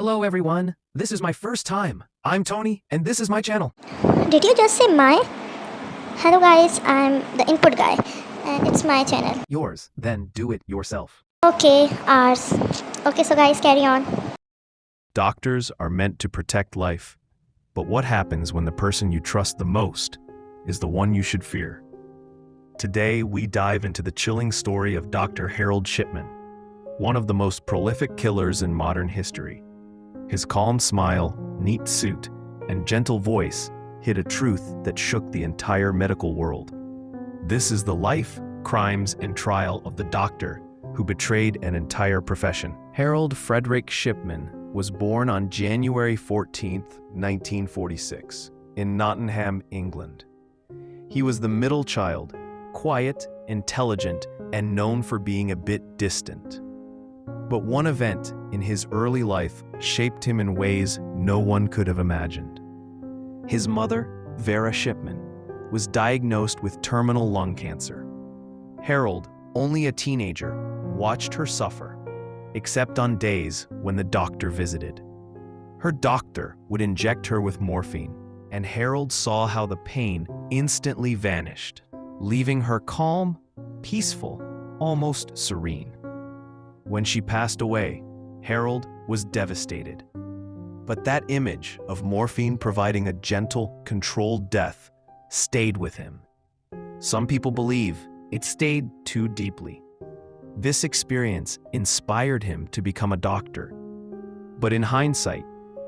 Hello everyone, this is my first time. I'm Tony and this is my channel. Did you just say my? Hello guys, I'm the input guy and it's my channel. Yours, then do it yourself. Okay, ours. Okay, so guys, carry on. Doctors are meant to protect life, but what happens when the person you trust the most is the one you should fear? Today, we dive into the chilling story of Dr. Harold Shipman, one of the most prolific killers in modern history. His calm smile, neat suit, and gentle voice hid a truth that shook the entire medical world. This is the life, crimes, and trial of the doctor who betrayed an entire profession. Harold Frederick Shipman was born on January 14, 1946, in Nottingham, England. He was the middle child, quiet, intelligent, and known for being a bit distant. But one event in his early life shaped him in ways no one could have imagined. His mother, Vera Shipman, was diagnosed with terminal lung cancer. Harold, only a teenager, watched her suffer, except on days when the doctor visited. Her doctor would inject her with morphine, and Harold saw how the pain instantly vanished, leaving her calm, peaceful, almost serene. When she passed away, Harold was devastated. But that image of morphine providing a gentle, controlled death stayed with him. Some people believe it stayed too deeply. This experience inspired him to become a doctor. But in hindsight,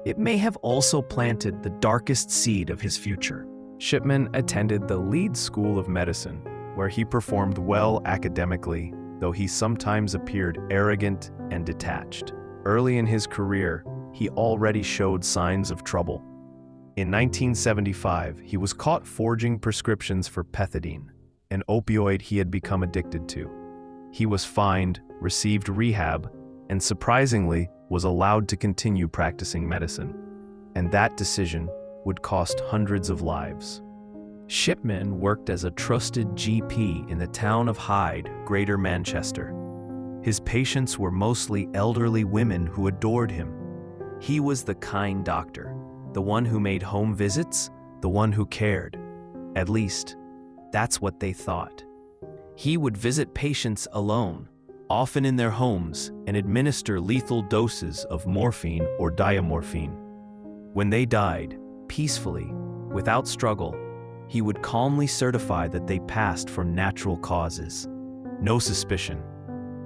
it may have also planted the darkest seed of his future. Shipman attended the Leeds School of Medicine, where he performed well academically, though he sometimes appeared arrogant and detached. Early in his career, he already showed signs of trouble. In 1975, he was caught forging prescriptions for pethidine, an opioid he had become addicted to. He was fined, received rehab, and surprisingly, was allowed to continue practicing medicine. And that decision would cost hundreds of lives. Shipman worked as a trusted GP in the town of Hyde, Greater Manchester. His patients were mostly elderly women who adored him. He was the kind doctor, the one who made home visits, the one who cared. At least, that's what they thought. He would visit patients alone, often in their homes, and administer lethal doses of morphine or diamorphine. When they died, peacefully, without struggle, he would calmly certify that they passed from natural causes. No suspicion,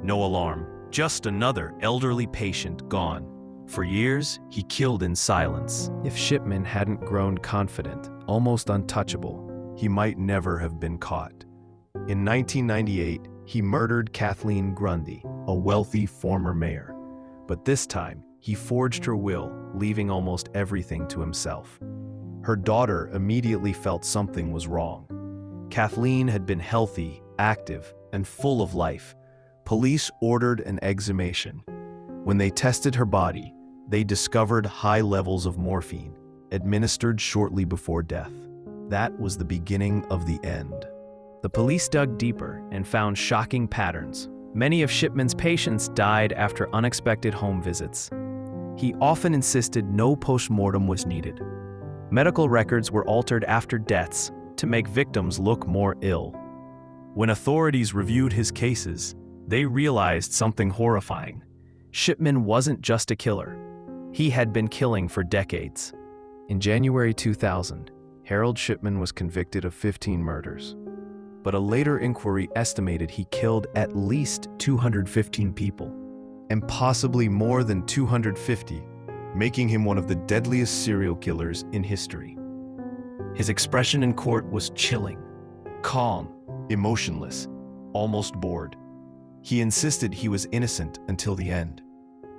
no alarm, just another elderly patient gone. For years, he killed in silence. If Shipman hadn't grown confident, almost untouchable, he might never have been caught. In 1998, he murdered Kathleen Grundy, a wealthy former mayor. But this time, he forged her will, leaving almost everything to himself. Her daughter immediately felt something was wrong. Kathleen had been healthy, active, and full of life. Police ordered an exhumation. When they tested her body, they discovered high levels of morphine, administered shortly before death. That was the beginning of the end. The police dug deeper and found shocking patterns. Many of Shipman's patients died after unexpected home visits. He often insisted no post-mortem was needed. Medical records were altered after deaths to make victims look more ill. When authorities reviewed his cases, they realized something horrifying. Shipman wasn't just a killer. He had been killing for decades. In January 2000, Harold Shipman was convicted of 15 murders. But a later inquiry estimated he killed at least 215 people, and possibly more than 250, making him one of the deadliest serial killers in history. His expression in court was chilling, calm, emotionless, almost bored. He insisted he was innocent until the end.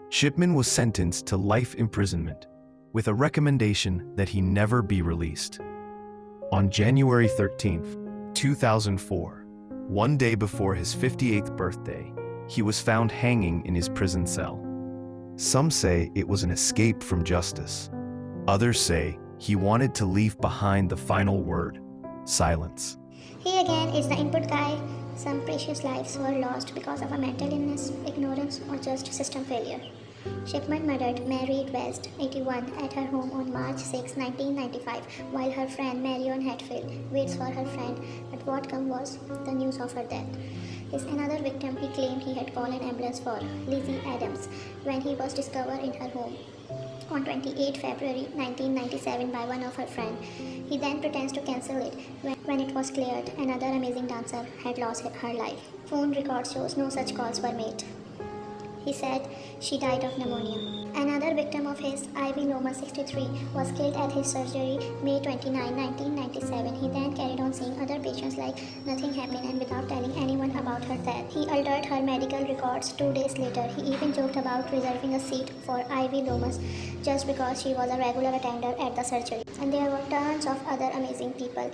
Shipman was sentenced to life imprisonment, with a recommendation that he never be released. On January 13, 2004, one day before his 58th birthday, he was found hanging in his prison cell. Some say it was an escape from justice. Others say he wanted to leave behind the final word, silence. He again is the input guy. Some precious lives were lost because of a mental illness, ignorance, or just system failure. Shipman murdered Mary West, 81, at her home on March 6, 1995, while her friend Marion Hatfield waits for her friend, but what came was the news of her death. His another victim he claimed he had called an ambulance for, Lizzie Adams, when he was discovered in her home on 28 February 1997 by one of her friends. He then pretends to cancel it when it was cleared another amazing dancer had lost her life. Phone record shows no such calls were made. He said she died of pneumonia. Another victim of his, Ivy Lomas, 63, was killed at his surgery May 29, 1997. He then carried on seeing other patients like nothing happened and without telling anyone about her death. He altered her medical records 2 days later. He even joked about reserving a seat for Ivy Lomas just because she was a regular attender at the surgery. And there were tons of other amazing people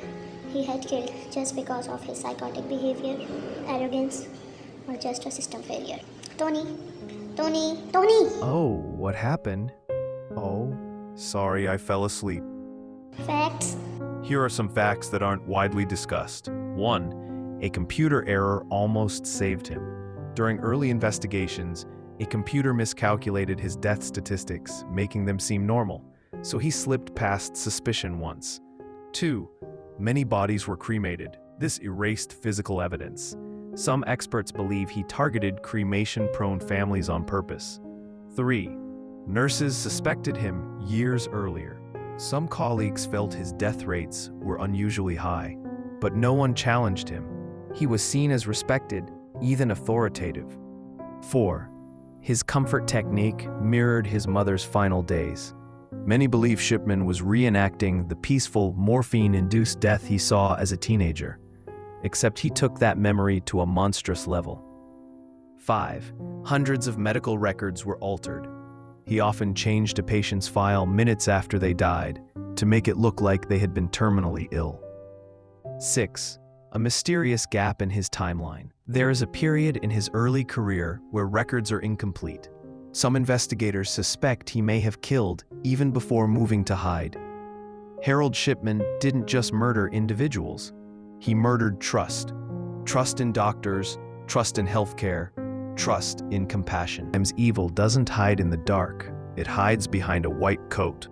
he had killed just because of his psychotic behavior, arrogance, or just a system failure. Tony! Oh, what happened? Oh, sorry, I fell asleep. Facts. Here are some facts that aren't widely discussed. 1. A computer error almost saved him. During early investigations, a computer miscalculated his death statistics, making them seem normal, so he slipped past suspicion once. 2. Many bodies were cremated. This erased physical evidence. Some experts believe he targeted cremation-prone families on purpose. 3. Nurses suspected him years earlier. Some colleagues felt his death rates were unusually high, but no one challenged him. He was seen as respected, even authoritative. 4. His comfort technique mirrored his mother's final days. Many believe Shipman was reenacting the peaceful, morphine-induced death he saw as a teenager, except he took that memory to a monstrous level. 5. Hundreds of medical records were altered. He often changed a patient's file minutes after they died to make it look like they had been terminally ill. 6. A mysterious gap in his timeline. There is a period in his early career where records are incomplete. Some investigators suspect he may have killed even before moving to Hyde. Harold Shipman didn't just murder individuals. He murdered trust. Trust in doctors, trust in healthcare, trust in compassion. Sometimes evil doesn't hide in the dark. It hides behind a white coat.